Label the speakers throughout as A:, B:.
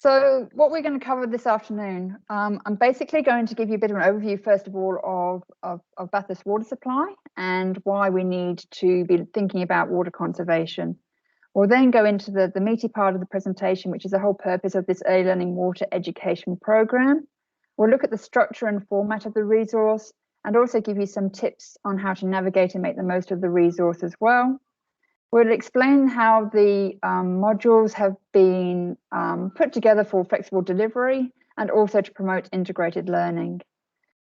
A: So what we're going to cover this afternoon, I'm basically going to give you a bit of an overview, first of all, of Bathurst water supply and why we need to be thinking about water conservation. We'll then go into the meaty part of the presentation, which is the whole purpose of this early learning water education program. We'll look at the structure and format of the resource and also give you some tips on how to navigate and make the most of the resource as well. We'll explain how the modules have been put together for flexible delivery and also to promote integrated learning.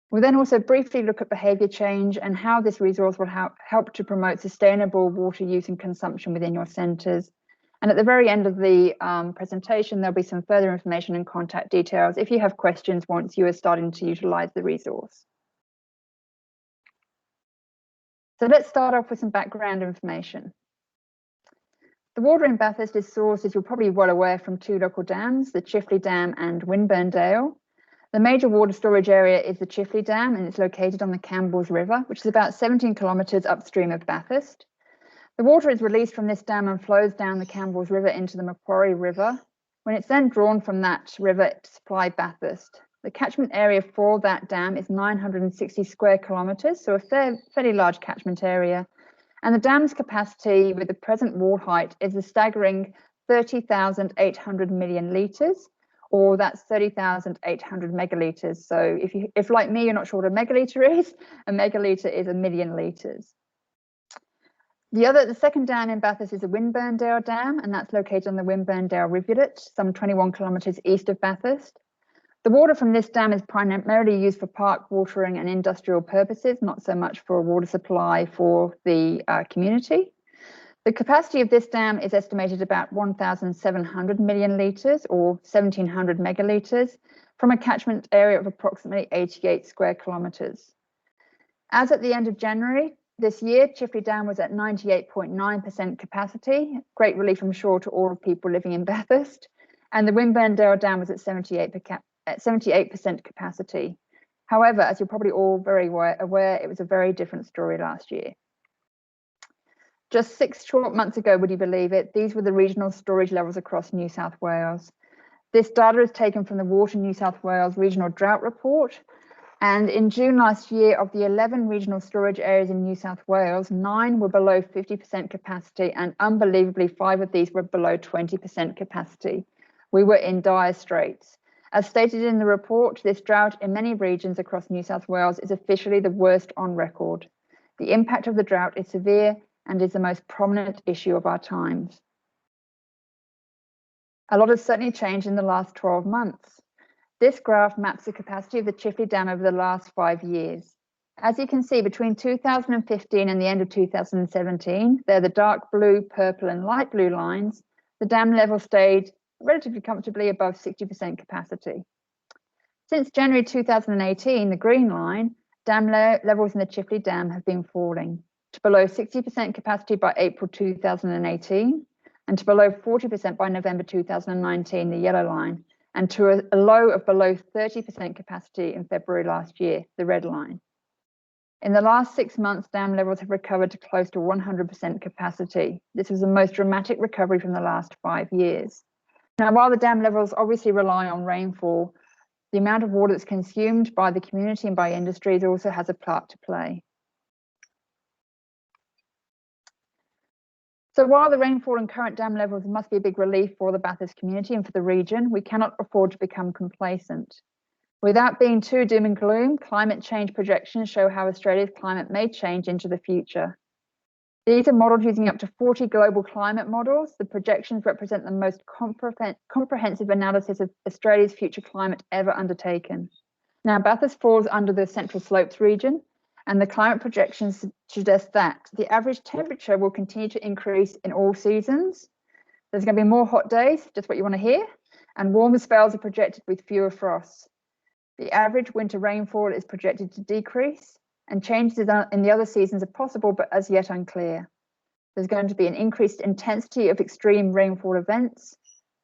A: We'll then also briefly look at behaviour change and how this resource will help to promote sustainable water use and consumption within your centres. And at the very end of the presentation, there'll be some further information and contact details if you have questions once you are starting to utilise the resource. So let's start off with some background information. The water in Bathurst is sourced, as you're probably well aware, from two local dams, the Chifley Dam and Winburndale. The major water storage area is the Chifley Dam, and it's located on the Campbells River, which is about 17 kilometres upstream of Bathurst. The water is released from this dam and flows down the Campbells River into the Macquarie River, when it's then drawn from that river to supply Bathurst. The catchment area for that dam is 960 square kilometres, so a fairly large catchment area. And the dam's capacity with the present wall height is a staggering 30,800 million litres, or that's 30,800 megalitres. So if like me, you're not sure what a megalitre is, a megalitre is a million litres. The second dam in Bathurst is the Winburndale Dam, and that's located on the Winburndale rivulet, some 21 kilometres east of Bathurst. The water from this dam is primarily used for park watering and industrial purposes, not so much for water supply for the community. The capacity of this dam is estimated about 1,700 million litres or 1,700 megalitres from a catchment area of approximately 88 square kilometres. As at the end of January this year, Chifley Dam was at 98.9% capacity, great relief I'm sure to all of people living in Bathurst, and the Winburndale Dam was at 78% capacity. However, as you're probably all very aware, it was a very different story last year. Just 6 short months ago, would you believe it, these were the regional storage levels across New South Wales. This data is taken from the Water New South Wales Regional Drought Report. And in June last year, of the 11 regional storage areas in New South Wales, 9 were below 50% capacity, and unbelievably 5 of these were below 20% capacity. We were in dire straits. As stated in the report, this drought in many regions across New South Wales is officially the worst on record. The impact of the drought is severe and is the most prominent issue of our times. A lot has certainly changed in the last 12 months. This graph maps the capacity of the Chifley Dam over the last 5 years. As you can see, between 2015 and the end of 2017, they're the dark blue, purple and light blue lines, the dam level stayed relatively comfortably above 60% capacity. Since January 2018, the green line, dam levels in the Chifley Dam have been falling to below 60% capacity by April 2018 and to below 40% by November 2019, the yellow line, and to a low of below 30% capacity in February last year, the red line. In the last 6 months, dam levels have recovered to close to 100% capacity. This was the most dramatic recovery from the last 5 years. Now, while the dam levels obviously rely on rainfall, the amount of water that's consumed by the community and by industries also has a part to play. So while the rainfall and current dam levels must be a big relief for the Bathurst community and for the region, we cannot afford to become complacent. Without being too doom and gloom, climate change projections show how Australia's climate may change into the future. These are modelled using up to 40 global climate models. The projections represent the most comprehensive analysis of Australia's future climate ever undertaken. Now, Bathurst falls under the Central Slopes region, and the climate projections suggest that the average temperature will continue to increase in all seasons. There's going to be more hot days, just what you want to hear, and warmer spells are projected with fewer frosts. The average winter rainfall is projected to decrease, and changes in the other seasons are possible, but as yet unclear. There's going to be an increased intensity of extreme rainfall events,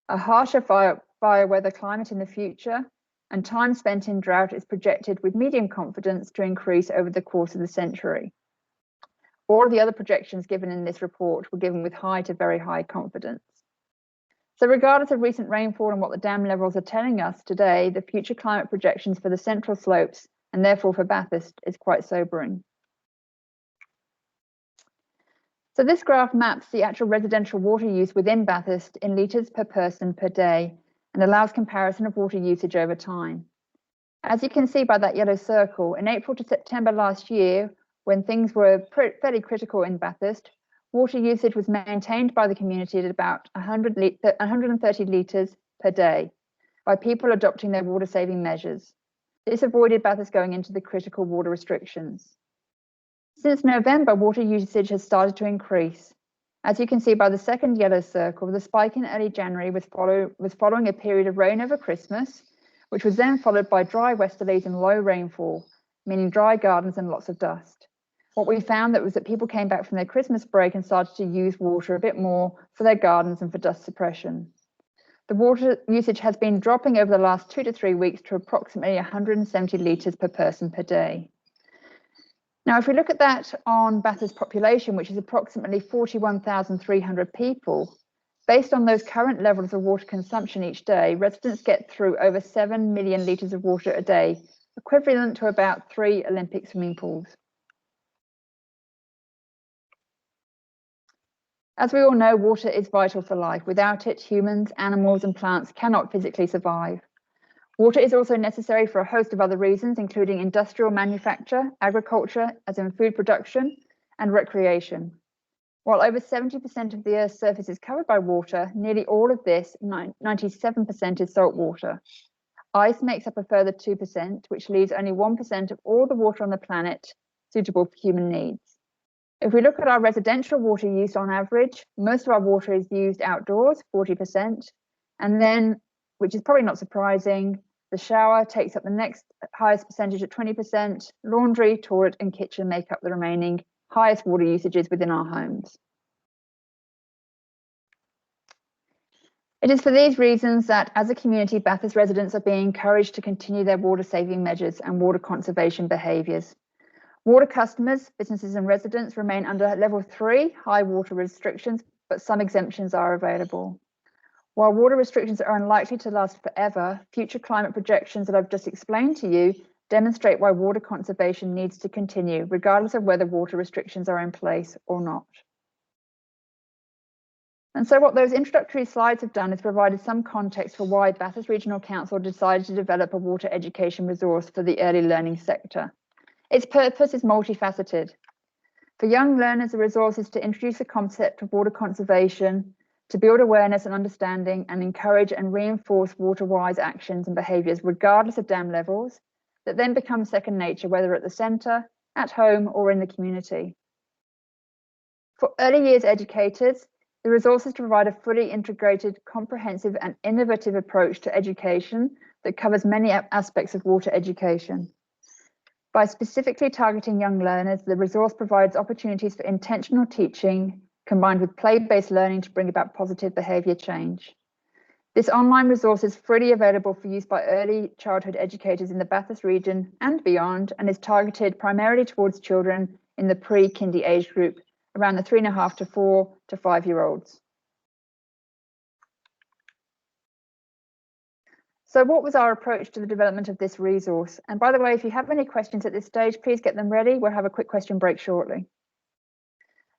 A: a harsher fire weather climate in the future, and time spent in drought is projected with medium confidence to increase over the course of the century. All of the other projections given in this report were given with high to very high confidence. So regardless of recent rainfall and what the dam levels are telling us today, the future climate projections for the central slopes and therefore for Bathurst is quite sobering. So this graph maps the actual residential water use within Bathurst in litres per person per day and allows comparison of water usage over time. As you can see by that yellow circle, in April to September last year, when things were fairly critical in Bathurst, water usage was maintained by the community at about 130 litres per day by people adopting their water saving measures. This avoided Bathurst going into the critical water restrictions. Since November, water usage has started to increase. As you can see by the second yellow circle, the spike in early January was following a period of rain over Christmas, which was then followed by dry westerlies and low rainfall, meaning dry gardens and lots of dust. What we found was that people came back from their Christmas break and started to use water a bit more for their gardens and for dust suppression. The water usage has been dropping over the last 2 to 3 weeks to approximately 170 litres per person per day. Now, if we look at that on Bathurst population, which is approximately 41,300 people, based on those current levels of water consumption each day, residents get through over 7 million litres of water a day, equivalent to about 3 Olympic swimming pools. As we all know, water is vital for life. Without it, humans, animals, and plants cannot physically survive. Water is also necessary for a host of other reasons, including industrial manufacture, agriculture, as in food production, and recreation. While over 70% of the Earth's surface is covered by water, nearly all of this, 97%, is salt water. Ice makes up a further 2%, which leaves only 1% of all the water on the planet suitable for human needs. If we look at our residential water use on average, most of our water is used outdoors, 40%, and then, which is probably not surprising, the shower takes up the next highest percentage at 20%, laundry, toilet, and kitchen make up the remaining highest water usages within our homes. It is for these reasons that, as a community, Bathurst residents are being encouraged to continue their water saving measures and water conservation behaviours. Water customers, businesses and residents remain under level 3 high water restrictions, but some exemptions are available. While water restrictions are unlikely to last forever, future climate projections that I've just explained to you demonstrate why water conservation needs to continue, regardless of whether water restrictions are in place or not. And so what those introductory slides have done is provided some context for why Bathurst Regional Council decided to develop a water education resource for the early learning sector. Its purpose is multifaceted. For young learners, the resource is to introduce the concept of water conservation, to build awareness and understanding, and encourage and reinforce water-wise actions and behaviours, regardless of dam levels, that then become second nature, whether at the centre, at home, or in the community. For early years educators, the resource is to provide a fully integrated, comprehensive, and innovative approach to education that covers many aspects of water education. By specifically targeting young learners, the resource provides opportunities for intentional teaching combined with play-based learning to bring about positive behaviour change. This online resource is freely available for use by early childhood educators in the Bathurst region and beyond, and is targeted primarily towards children in the pre-kindy age group, around the 3.5 to 4 to 5-year-olds. So what was our approach to the development of this resource? And by the way, if you have any questions at this stage, please get them ready. We'll have a quick question break shortly.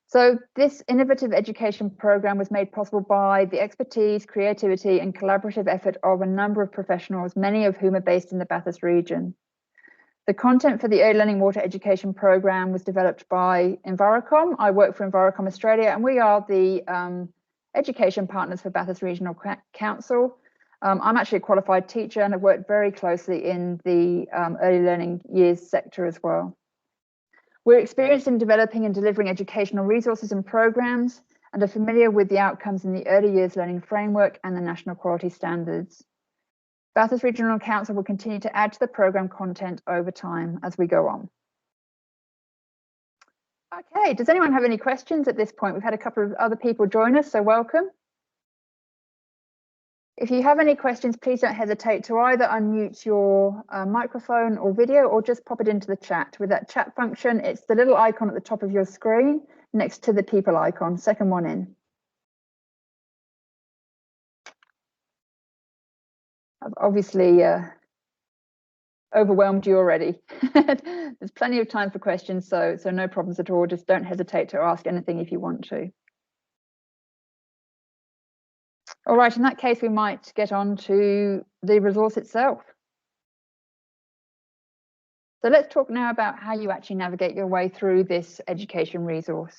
A: So this innovative education program was made possible by the expertise, creativity, and collaborative effort of a number of professionals, many of whom are based in the Bathurst region. The content for the early learning water education program was developed by Envirocom. I work for Envirocom Australia, and we are the education partners for Bathurst Regional Council. I'm actually a qualified teacher and I've worked very closely in the early learning years sector as well. We're experienced in developing and delivering educational resources and programs and are familiar with the outcomes in the early years learning framework and the national quality standards. Bathurst Regional Council will continue to add to the program content over time as we go on. Okay, does anyone have any questions at this point? We've had a couple of other people join us, so welcome. If you have any questions, please don't hesitate to either unmute your microphone or video or just pop it into the chat. With that chat function, it's the little icon at the top of your screen next to the people icon, second one in. I've obviously overwhelmed you already. There's plenty of time for questions, so no problems at all. Just don't hesitate to ask anything if you want to. All right, in that case, we might get on to the resource itself. So let's talk now about how you actually navigate your way through this education resource.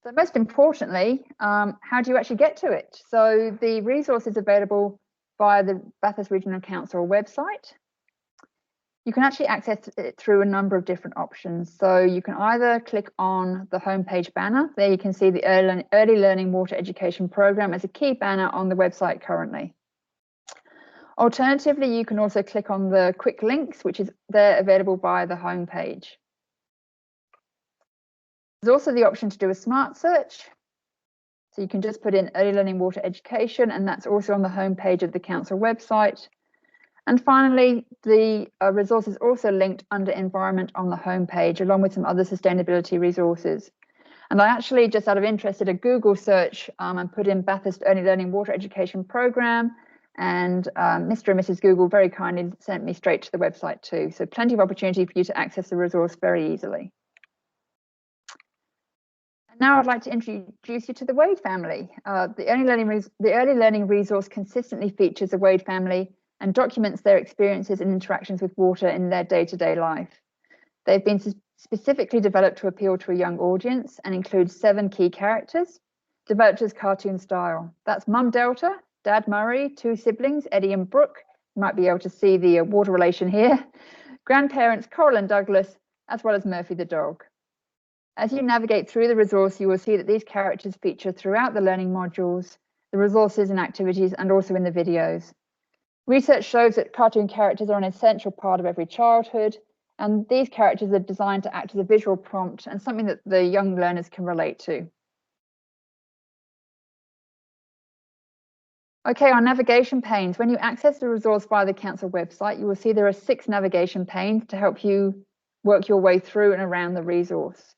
A: So most importantly, how do you actually get to it? So the resource is available via the Bathurst Regional Council website. You can actually access it through a number of different options. So you can either click on the homepage banner. There you can see the Early Learning Water Education Programme as a key banner on the website currently. Alternatively, you can also click on the quick links, which is there available via the homepage. There's also the option to do a smart search. So you can just put in Early Learning Water Education, and that's also on the homepage of the council website. And finally, the resource is also linked under Environment on the homepage, along with some other sustainability resources. And I actually, just out of interest, did a Google search and put in Bathurst Early Learning Water Education Programme, and Mr. and Mrs. Google very kindly sent me straight to the website too. So plenty of opportunity for you to access the resource very easily. And now I'd like to introduce you to the Wade family. The Early Learning resource consistently features the Wade family and documents their experiences and interactions with water in their day-to-day life. They've been specifically developed to appeal to a young audience and include 7 key characters, developed as cartoon style. That's Mum Delta, Dad Murray, 2 siblings, Eddie and Brooke. You might be able to see the water relation here. Grandparents, Coral and Douglas, as well as Murphy the dog. As you navigate through the resource, you will see that these characters feature throughout the learning modules, the resources and activities, and also in the videos. Research shows that cartoon characters are an essential part of every childhood, and these characters are designed to act as a visual prompt and something that the young learners can relate to. Okay, our navigation panes. When you access the resource via the council website, you will see there are 6 navigation panes to help you work your way through and around the resource.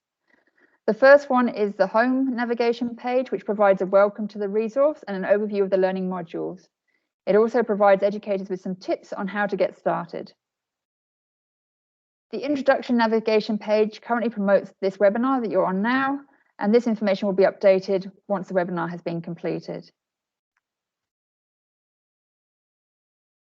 A: The first one is the home navigation page, which provides a welcome to the resource and an overview of the learning modules. It also provides educators with some tips on how to get started. The introduction navigation page currently promotes this webinar that you're on now, and this information will be updated once the webinar has been completed.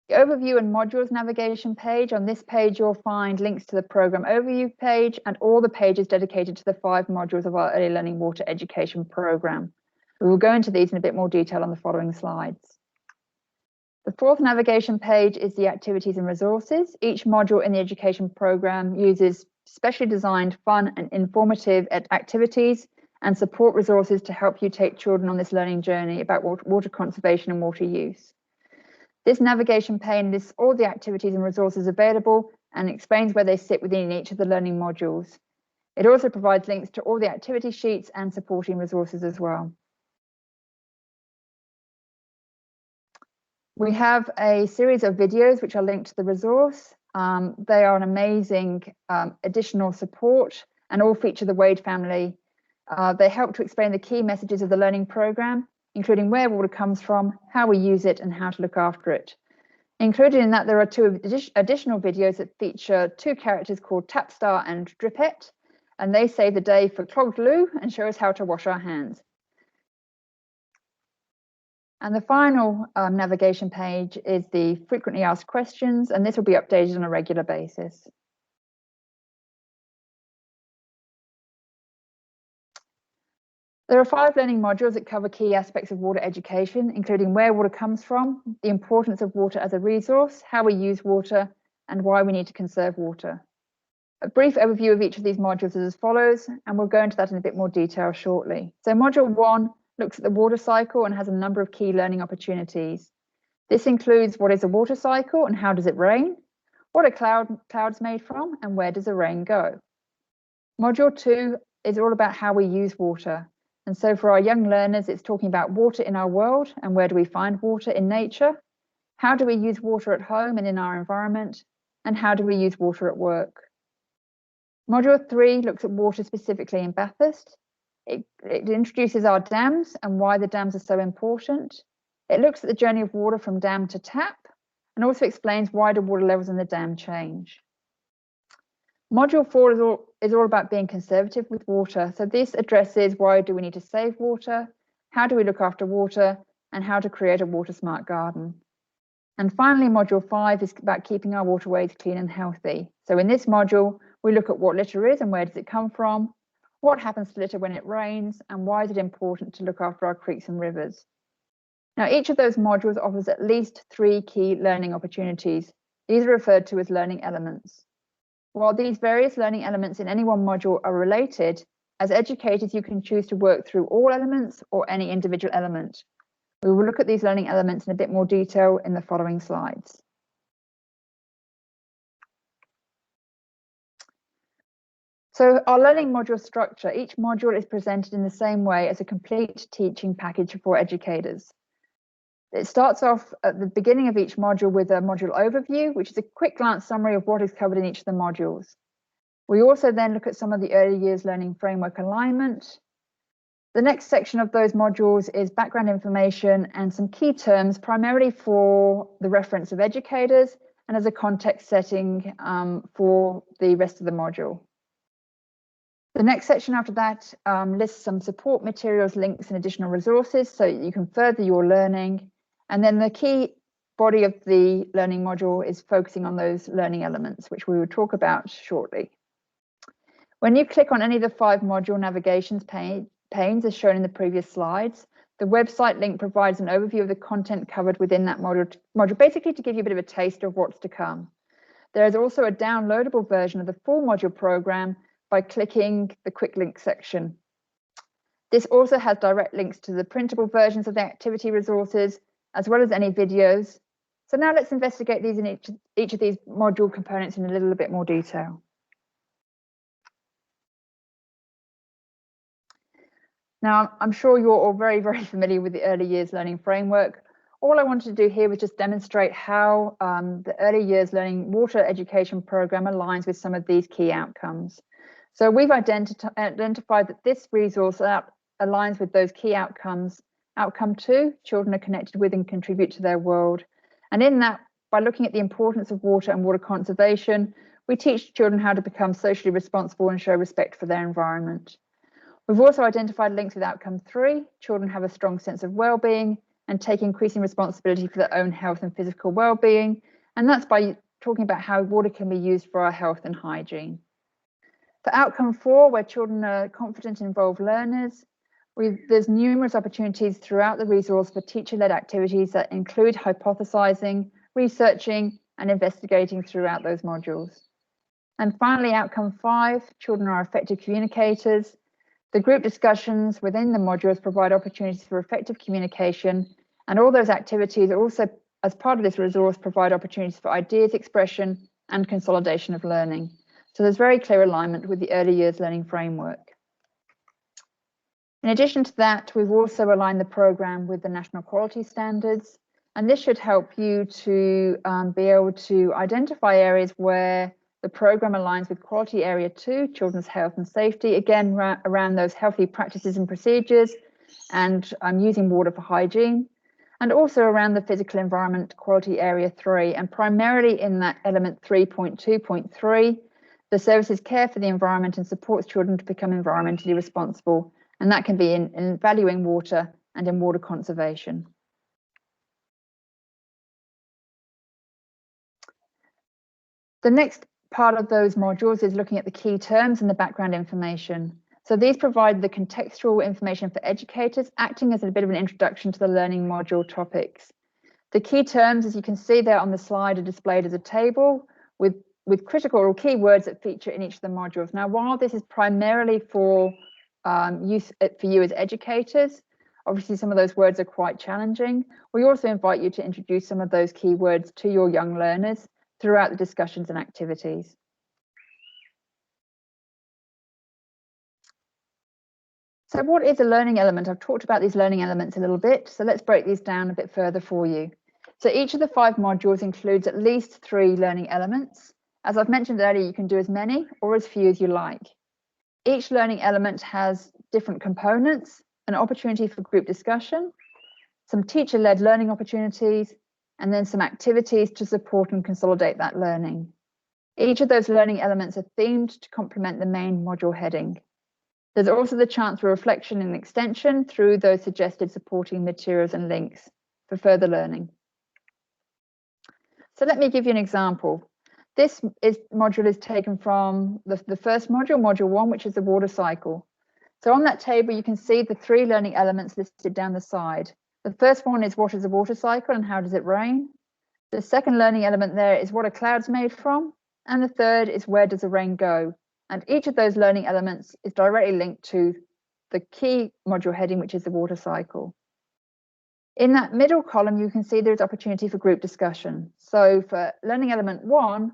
A: The overview and modules navigation page. On this page, you'll find links to the program overview page and all the pages dedicated to the 5 modules of our Early Learning Water Education program. We will go into these in a bit more detail on the following slides. The 4th navigation page is the activities and resources. Each module in the education program uses specially designed, fun and informative activities and support resources to help you take children on this learning journey about water conservation and water use. This navigation pane lists all the activities and resources available and explains where they sit within each of the learning modules. It also provides links to all the activity sheets and supporting resources as well. We have a series of videos which are linked to the resource. They are an amazing additional support and all feature the Wade family. They help to explain the key messages of the learning program, including where water comes from, how we use it, and how to look after it. Included in that, there are 2 additional videos that feature 2 characters called Tapstar and Drippet, and they save the day for clogged loo and show us how to wash our hands. And the final navigation page is the frequently asked questions, and this will be updated on a regular basis. There are 5 learning modules that cover key aspects of water education, including where water comes from, the importance of water as a resource, how we use water, and why we need to conserve water. A brief overview of each of these modules is as follows, and we'll go into that in a bit more detail shortly. So Module 1 looks at the water cycle and has a number of key learning opportunities. This includes what is a water cycle and how does it rain, what are clouds made from, and where does the rain go. Module 2 is all about how we use water. And so for our young learners, it's talking about water in our world and where do we find water in nature, how do we use water at home and in our environment, and how do we use water at work. Module 3 looks at water specifically in Bathurst. It introduces our dams and why the dams are so important. It looks at the journey of water from dam to tap and also explains why do water levels in the dam change. Module 4 is all about being conservative with water. So this addresses why do we need to save water, how do we look after water, and how to create a water smart garden. And finally, module 5 is about keeping our waterways clean and healthy. So in this module, we look at what litter is and where does it come from, what happens to litter when it rains, and why is it important to look after our creeks and rivers. Now, each of those modules offers at least 3 key learning opportunities. These are referred to as learning elements. While these various learning elements in any one module are related, as educators, you can choose to work through all elements or any individual element. We will look at these learning elements in a bit more detail in the following slides. So our learning module structure, each module is presented in the same way as a complete teaching package for educators. It starts off at the beginning of each module with a module overview, which is a quick glance summary of what is covered in each of the modules. We also then look at some of the early years learning framework alignment. The next section of those modules is background information and some key terms, primarily for the reference of educators and as a context setting for the rest of the module. The next section after that lists some support materials, links and additional resources so you can further your learning. And then the key body of the learning module is focusing on those learning elements, which we will talk about shortly. When you click on any of the 5 module navigations panes as shown in the previous slides, the website link provides an overview of the content covered within that module, basically to give you a bit of a taste of what's to come. There is also a downloadable version of the full module program by clicking the quick link section. This also has direct links to the printable versions of the activity resources, as well as any videos. So now let's investigate these in each of these module components in a little bit more detail. Now, I'm sure you're all very, very familiar with the early years learning framework. All I wanted to do here was just demonstrate how the early years learning water education program aligns with some of these key outcomes. So we've identified that this resource aligns with those key outcomes. Outcome 2, children are connected with and contribute to their world. And in that, by looking at the importance of water and water conservation, we teach children how to become socially responsible and show respect for their environment. We've also identified links with outcome 3, children have a strong sense of well-being and take increasing responsibility for their own health and physical well-being. And that's by talking about how water can be used for our health and hygiene. For outcome 4, where children are confident and involved learners, there's numerous opportunities throughout the resource for teacher-led activities that include hypothesizing, researching, and investigating throughout those modules. And finally, outcome 5, children are effective communicators. The group discussions within the modules provide opportunities for effective communication, and all those activities also, as part of this resource, provide opportunities for ideas expression and consolidation of learning. So there's very clear alignment with the early years learning framework. In addition to that, we've also aligned the program with the national quality standards, and this should help you to be able to identify areas where the program aligns with quality area 2, children's health and safety, again around those healthy practices and procedures and using water for hygiene, and also around the physical environment quality area 3, and primarily in that element 3.2.3, the services care for the environment and supports children to become environmentally responsible, and that can be in valuing water and in water conservation. The next part of those modules is looking at the key terms and the background information. So these provide the contextual information for educators, acting as a bit of an introduction to the learning module topics. The key terms, as you can see there on the slide, are displayed as a table with critical or key words that feature in each of the modules. Now, while this is primarily for use for you as educators, obviously some of those words are quite challenging. We also invite you to introduce some of those key words to your young learners throughout the discussions and activities. So what is a learning element? I've talked about these learning elements a little bit, so let's break these down a bit further for you. So each of the 5 modules includes at least 3 learning elements. As I've mentioned earlier, you can do as many or as few as you like. Each learning element has different components, an opportunity for group discussion, some teacher-led learning opportunities, and then some activities to support and consolidate that learning. Each of those learning elements are themed to complement the main module heading. There's also the chance for reflection and extension through those suggested supporting materials and links for further learning. So let me give you an example. This module is taken from the first module, module 1, which is the water cycle. So on that table, you can see the 3 learning elements listed down the side. The first one is what is a water cycle and how does it rain? The second learning element there is what are clouds made from? And the third is where does the rain go? And each of those learning elements is directly linked to the key module heading, which is the water cycle. In that middle column, you can see there's opportunity for group discussion. So for learning element 1,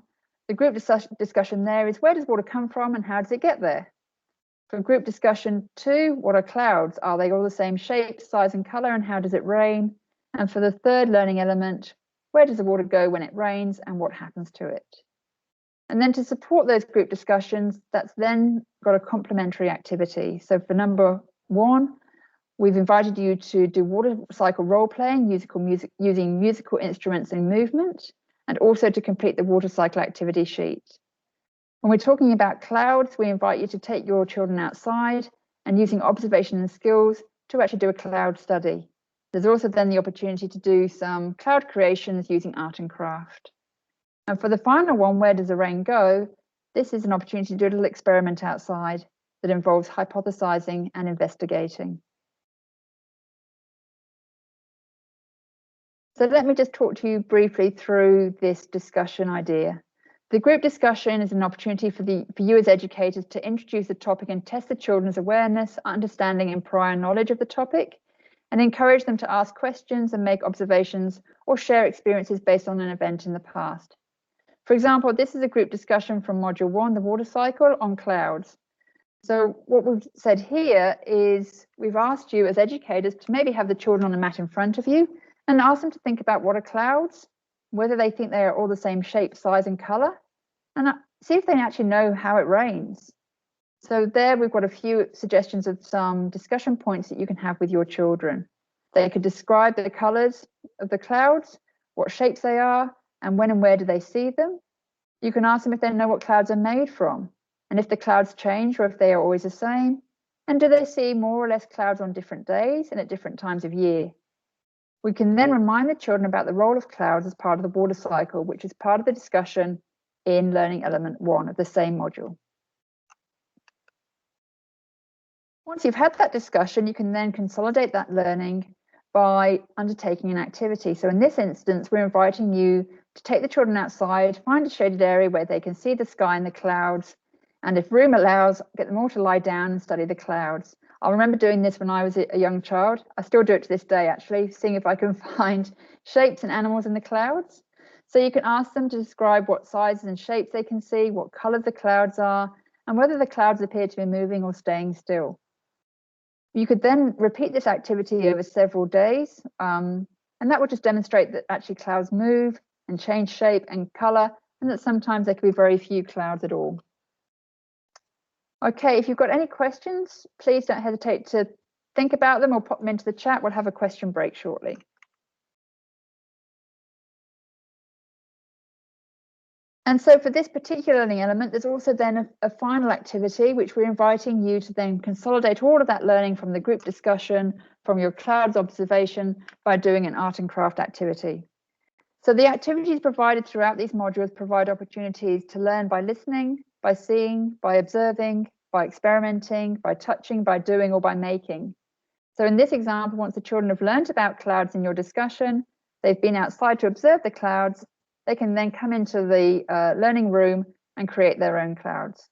A: the group discussion there is where does water come from and how does it get there? For group discussion 2, what are clouds? Are they all the same shape, size and color, and how does it rain? And for the third learning element, where does the water go when it rains and what happens to it? And then to support those group discussions, that's then got a complementary activity. So for number 1, we've invited you to do water cycle role playing, using musical instruments and movement, and also to complete the water cycle activity sheet. When we're talking about clouds, we invite you to take your children outside and using observation and skills to actually do a cloud study. There's also then the opportunity to do some cloud creations using art and craft. And for the final one, where does the rain go? This is an opportunity to do a little experiment outside that involves hypothesizing and investigating. So let me just talk to you briefly through this discussion idea. The group discussion is an opportunity for you as educators to introduce the topic and test the children's awareness, understanding and prior knowledge of the topic, and encourage them to ask questions and make observations or share experiences based on an event in the past. For example, this is a group discussion from module 1, the water cycle, on clouds. So what we've said here is we've asked you as educators to maybe have the children on a mat in front of you and ask them to think about what are clouds, whether they think they are all the same shape, size and color, and see if they actually know how it rains. So there we've got a few suggestions of some discussion points that you can have with your children. They could describe the colors of the clouds, what shapes they are, and when and where do they see them. You can ask them if they know what clouds are made from, and if the clouds change or if they are always the same, and do they see more or less clouds on different days and at different times of year. We can then remind the children about the role of clouds as part of the water cycle, which is part of the discussion in learning element 1 of the same module. Once you've had that discussion, you can then consolidate that learning by undertaking an activity. So in this instance, we're inviting you to take the children outside, find a shaded area where they can see the sky and the clouds, and if room allows, get them all to lie down and study the clouds. I remember doing this when I was a young child. I still do it to this day, actually, seeing if I can find shapes and animals in the clouds. So you can ask them to describe what sizes and shapes they can see, what colours the clouds are, and whether the clouds appear to be moving or staying still. You could then repeat this activity over several days, and that will just demonstrate that actually clouds move and change shape and colour, and that sometimes there can be very few clouds at all. Okay, if you've got any questions, please don't hesitate to think about them or pop them into the chat. We'll have a question break shortly. And so for this particular learning element, there's also then a final activity, which we're inviting you to then consolidate all of that learning from the group discussion, from your clouds observation, by doing an art and craft activity. So the activities provided throughout these modules provide opportunities to learn by listening, by seeing, by observing, by experimenting, by touching, by doing, or by making. So in this example, once the children have learned about clouds in your discussion, they've been outside to observe the clouds, they can then come into the learning room and create their own clouds.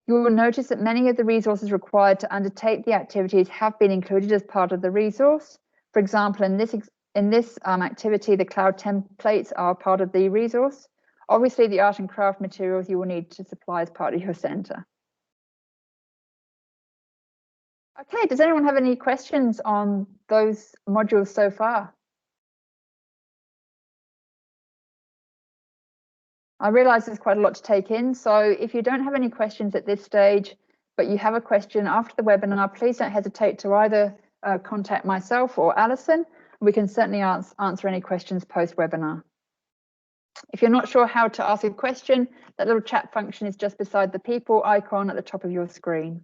A: You will notice that many of the resources required to undertake the activities have been included as part of the resource. For example, in this activity, the cloud templates are part of the resource. Obviously, the art and craft materials you will need to supply as part of your centre. Okay, does anyone have any questions on those modules so far? I realise there's quite a lot to take in, so if you don't have any questions at this stage, but you have a question after the webinar, please don't hesitate to either contact myself or Alison. We can certainly answer any questions post-webinar. If you're not sure how to ask a question, that little chat function is just beside the people icon at the top of your screen.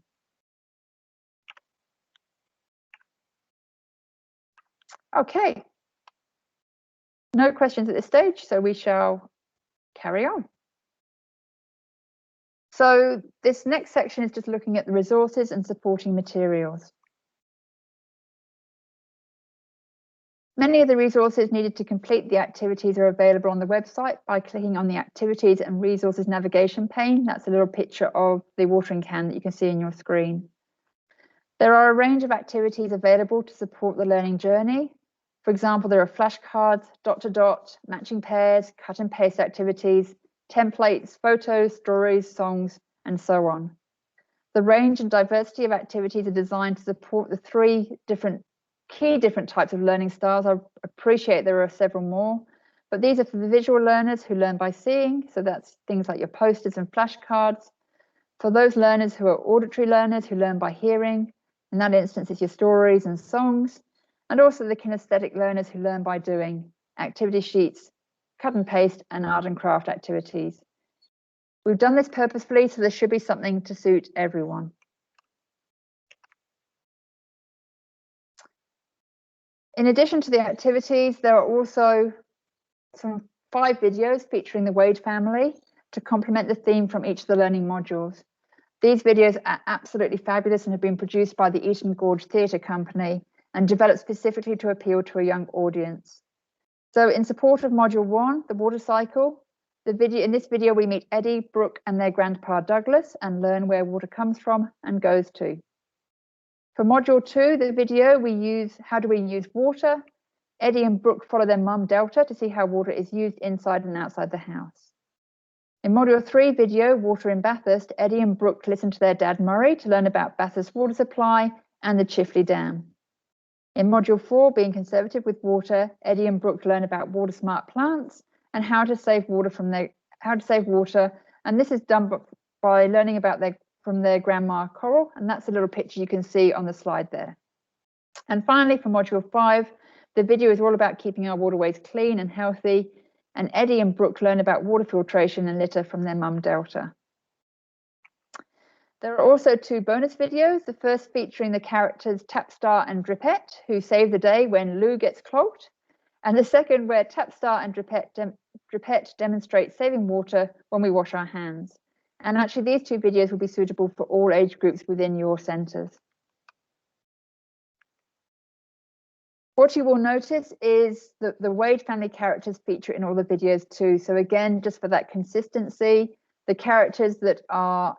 A: Okay. No questions at this stage, so we shall carry on. So this next section is just looking at the resources and supporting materials. Many of the resources needed to complete the activities are available on the website by clicking on the Activities and Resources navigation pane. That's a little picture of the watering can that you can see in your screen. There are a range of activities available to support the learning journey. For example, there are flashcards, dot-to-dot, matching pairs, cut and paste activities, templates, photos, stories, songs, and so on. The range and diversity of activities are designed to support the three different types of learning styles. I appreciate there are several more, but these are for the visual learners who learn by seeing, so that's things like your posters and flashcards. For those learners who are auditory learners who learn by hearing, in that instance it's your stories and songs, and also the kinesthetic learners who learn by doing, activity sheets, cut and paste, and art and craft activities. We've done this purposefully, so there should be something to suit everyone. In addition to the activities, there are also some 5 videos featuring the Wade family to complement the theme from each of the learning modules. These videos are absolutely fabulous and have been produced by the Eton Gorge Theatre Company and developed specifically to appeal to a young audience. So in support of Module 1, the water cycle, in this video we meet Eddie, Brooke and their grandpa Douglas and learn where water comes from and goes to. For Module 2, the video, we use how do we use water. Eddie and Brooke follow their mum Delta to see how water is used inside and outside the house. In Module 3 video, Water in Bathurst, Eddie and Brooke listen to their dad Murray to learn about Bathurst water supply and the Chifley Dam. In Module 4, Being Conservative with Water, Eddie and Brooke learn about water smart plants and how to save water and this is done by learning about from their grandma Coral, and that's a little picture you can see on the slide there. And finally, for Module 5, the video is all about keeping our waterways clean and healthy, and Eddie and Brooke learn about water filtration and litter from their mum Delta. There are also 2 bonus videos, the first featuring the characters Tapstar and Drippette, who save the day when Lou gets clogged, and the second where Tapstar and Drippette demonstrate saving water when we wash our hands. And actually these 2 videos will be suitable for all age groups within your centres. What you will notice is that the Wade family characters feature in all the videos too. So again, just for that consistency, the characters that are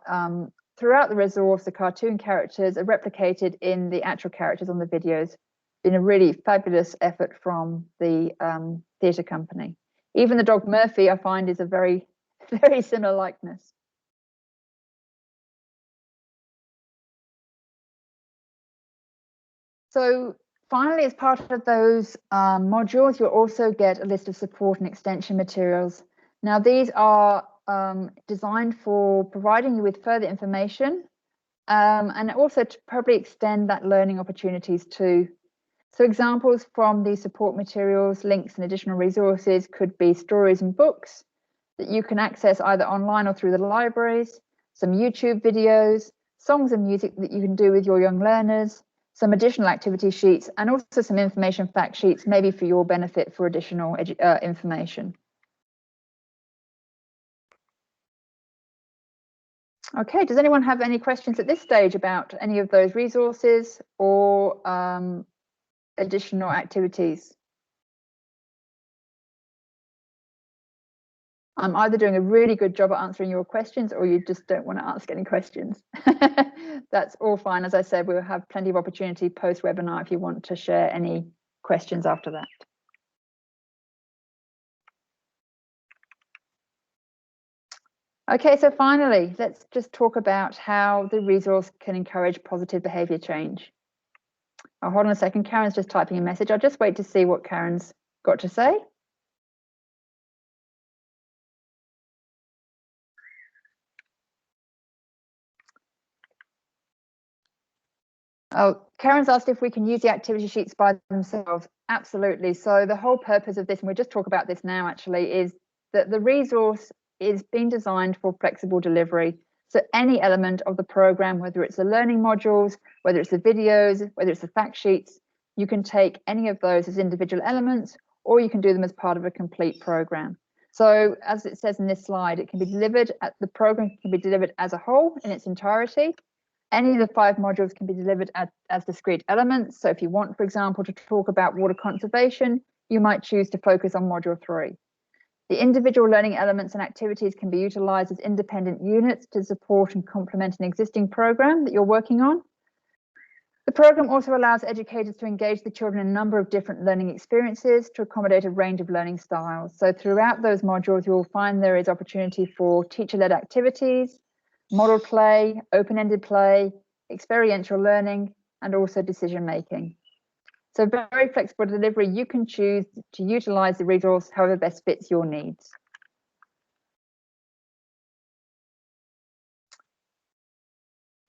A: throughout the resource, the cartoon characters are replicated in the actual characters on the videos. Been a really fabulous effort from the theatre company. Even the dog Murphy, I find, is a very, very similar likeness. So finally, as part of those modules, you'll also get a list of support and extension materials. Now, these are designed for providing you with further information and also to probably extend that learning opportunities too. So examples from these support materials, links and additional resources could be stories and books that you can access either online or through the libraries, some YouTube videos, songs and music that you can do with your young learners, some additional activity sheets, and also some information fact sheets, maybe for your benefit for additional information. Okay, does anyone have any questions at this stage about any of those resources or additional activities? I'm either doing a really good job at answering your questions or you just don't want to ask any questions. That's all fine. As I said, we'll have plenty of opportunity post-webinar if you want to share any questions after that. Okay, so finally, let's just talk about how the resource can encourage positive behaviour change. Oh, hold on a second, Karen's just typing a message. I'll just wait to see what Karen's got to say. Oh, Karen's asked if we can use the activity sheets by themselves. Absolutely. So the whole purpose of this, and we'll just talk about this now actually, is that the resource is being designed for flexible delivery. So any element of the program, whether it's the learning modules, whether it's the videos, whether it's the fact sheets, you can take any of those as individual elements, or you can do them as part of a complete program. So as it says in this slide, it can be delivered at the program can be delivered as a whole in its entirety. Any of the 5 modules can be delivered as discrete elements. So if you want, for example, to talk about water conservation, you might choose to focus on module 3. The individual learning elements and activities can be utilised as independent units to support and complement an existing programme that you're working on. The programme also allows educators to engage the children in a number of different learning experiences to accommodate a range of learning styles. So throughout those modules, you'll find there is opportunity for teacher-led activities, model play, open-ended play, experiential learning, and also decision making. So very flexible delivery. You can choose to utilise the resource however best fits your needs.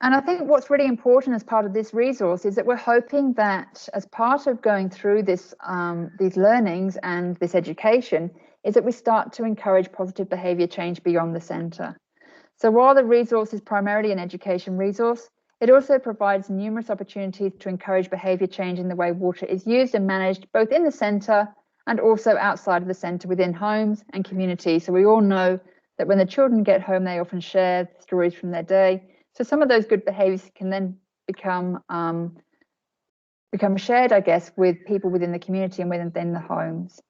A: And I think what's really important as part of this resource is that we're hoping that as part of going through this, these learnings and this education, is that we start to encourage positive behaviour change beyond the centre. So while the resource is primarily an education resource, it also provides numerous opportunities to encourage behaviour change in the way water is used and managed both in the centre and also outside of the centre within homes and communities. So we all know that when the children get home, they often share stories from their day. So some of those good behaviours can then become shared, I guess, with people within the community and within the homes.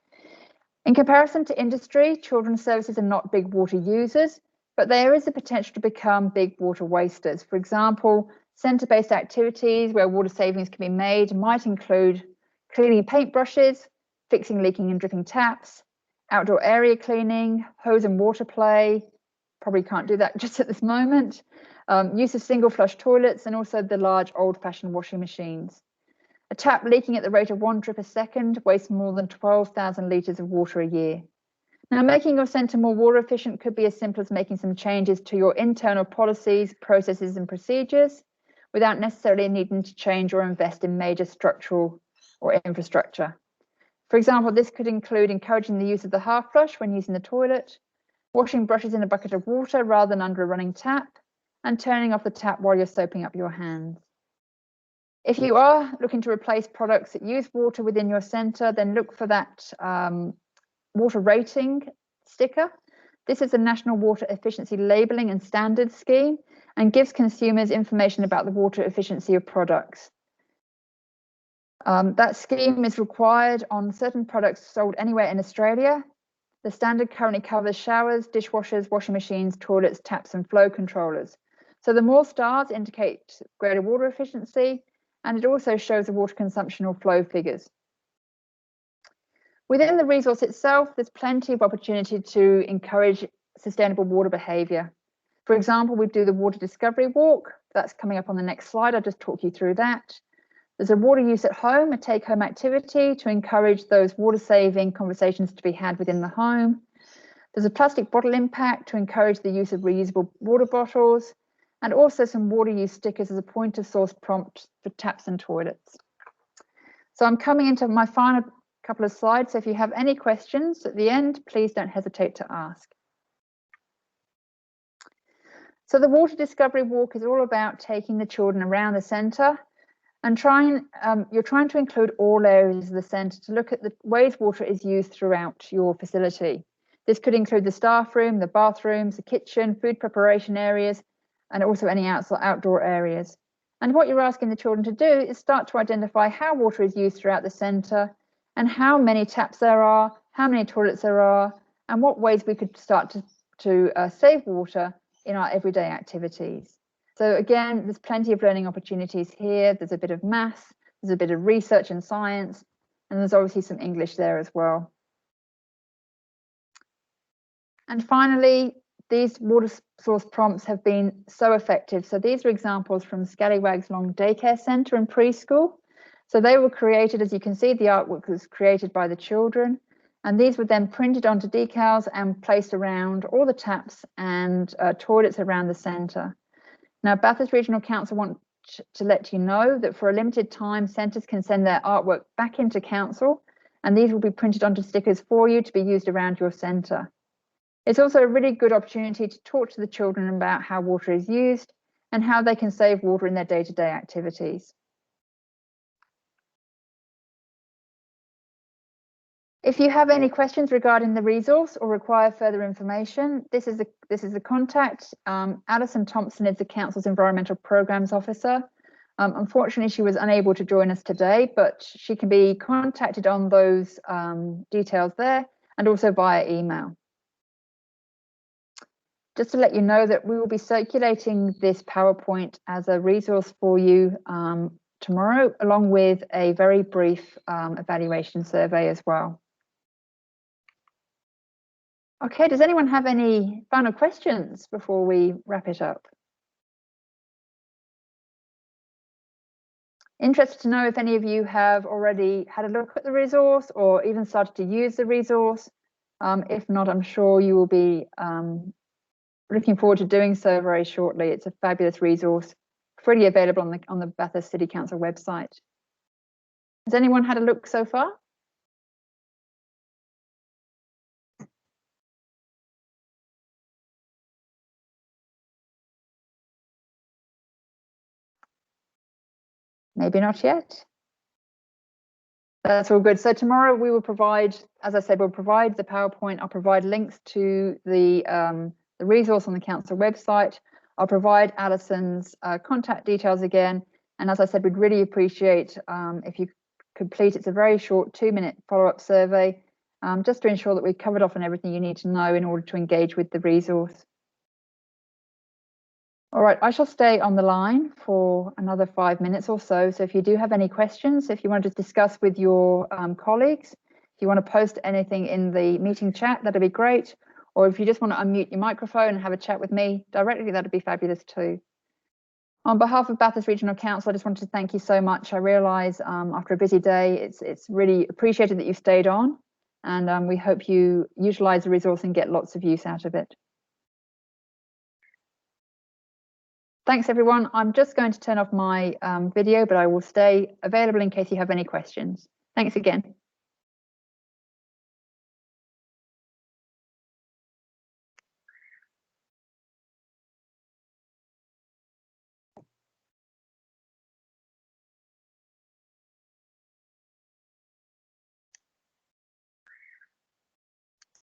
A: In comparison to industry, children's services are not big water users, but there is a potential to become big water wasters. For example, centre-based activities where water savings can be made might include cleaning paintbrushes, fixing leaking and dripping taps, outdoor area cleaning, hose and water play. Probably can't do that just at this moment. Use of single flush toilets and also the large old-fashioned washing machines. A tap leaking at the rate of 1 drip a second wastes more than 12,000 litres of water a year. Now, making your centre more water efficient could be as simple as making some changes to your internal policies, processes and procedures without necessarily needing to change or invest in major structural or infrastructure. For example, this could include encouraging the use of the half flush when using the toilet, washing brushes in a bucket of water rather than under a running tap, and turning off the tap while you're soaping up your hands. If you are looking to replace products that use water within your centre, then look for that water rating sticker. This is a National Water Efficiency Labelling and Standards Scheme and gives consumers information about the water efficiency of products. That scheme is required on certain products sold anywhere in Australia. The standard currently covers showers, dishwashers, washing machines, toilets, taps and flow controllers. So the more stars indicate greater water efficiency, and it also shows the water consumption or flow figures. Within the resource itself, there's plenty of opportunity to encourage sustainable water behaviour. For example, we do the water discovery walk. That's coming up on the next slide. I'll just talk you through that. There's a water use at home, a take-home activity to encourage those water-saving conversations to be had within the home. There's a plastic bottle impact to encourage the use of reusable water bottles, and also some water use stickers as a point of source prompt for taps and toilets. So I'm coming into my final couple of slides. So if you have any questions at the end, please don't hesitate to ask. So the water discovery walk is all about taking the children around the centre and you're trying to include all areas of the centre to look at the ways water is used throughout your facility. This could include the staff room, the bathrooms, the kitchen, food preparation areas, and also any outdoor areas. And what you're asking the children to do is start to identify how water is used throughout the centre and how many taps there are, how many toilets there are, and what ways we could start to save water in our everyday activities. So again, there's plenty of learning opportunities here. There's a bit of maths, there's a bit of research and science, and there's obviously some English there as well. And finally, these water source prompts have been so effective. So these are examples from Scallywags Long Daycare Centre and Preschool. So they were created, as you can see, the artwork was created by the children. And these were then printed onto decals and placed around all the taps and toilets around the centre. Now, Bathurst Regional Council want to let you know that for a limited time, centres can send their artwork back into council, and these will be printed onto stickers for you to be used around your centre. It's also a really good opportunity to talk to the children about how water is used and how they can save water in their day-to-day activities. If you have any questions regarding the resource or require further information, this is the contact. Alison Thompson is the Council's Environmental Programmes Officer. Unfortunately, she was unable to join us today, but she can be contacted on those details there and also via email. Just to let you know that we will be circulating this PowerPoint as a resource for you tomorrow, along with a very brief evaluation survey as well. Okay, does anyone have any final questions before we wrap it up? Interested to know if any of you have already had a look at the resource or even started to use the resource. If not, I'm sure you will be looking forward to doing so very shortly. It's a fabulous resource, freely available on the Bathurst City Council website. Has anyone had a look so far? Maybe not yet. That's all good. So tomorrow we will provide, as I said, we'll provide the PowerPoint. I'll provide links to the resource on the council website. I'll provide Alison's contact details again. And as I said, we'd really appreciate if you complete, it's a very short 2-minute follow-up survey, just to ensure that we've covered off on everything you need to know in order to engage with the resource. All right, I shall stay on the line for another 5 minutes or so. So if you do have any questions, if you want to discuss with your colleagues, if you want to post anything in the meeting chat, that'd be great. Or if you just want to unmute your microphone and have a chat with me directly, that'd be fabulous too. On behalf of Bathurst Regional Council, I just wanted to thank you so much. I realise after a busy day, it's really appreciated that you stayed on, and we hope you utilise the resource and get lots of use out of it. Thanks, everyone. I'm just going to turn off my video, but I will stay available in case you have any questions. Thanks again.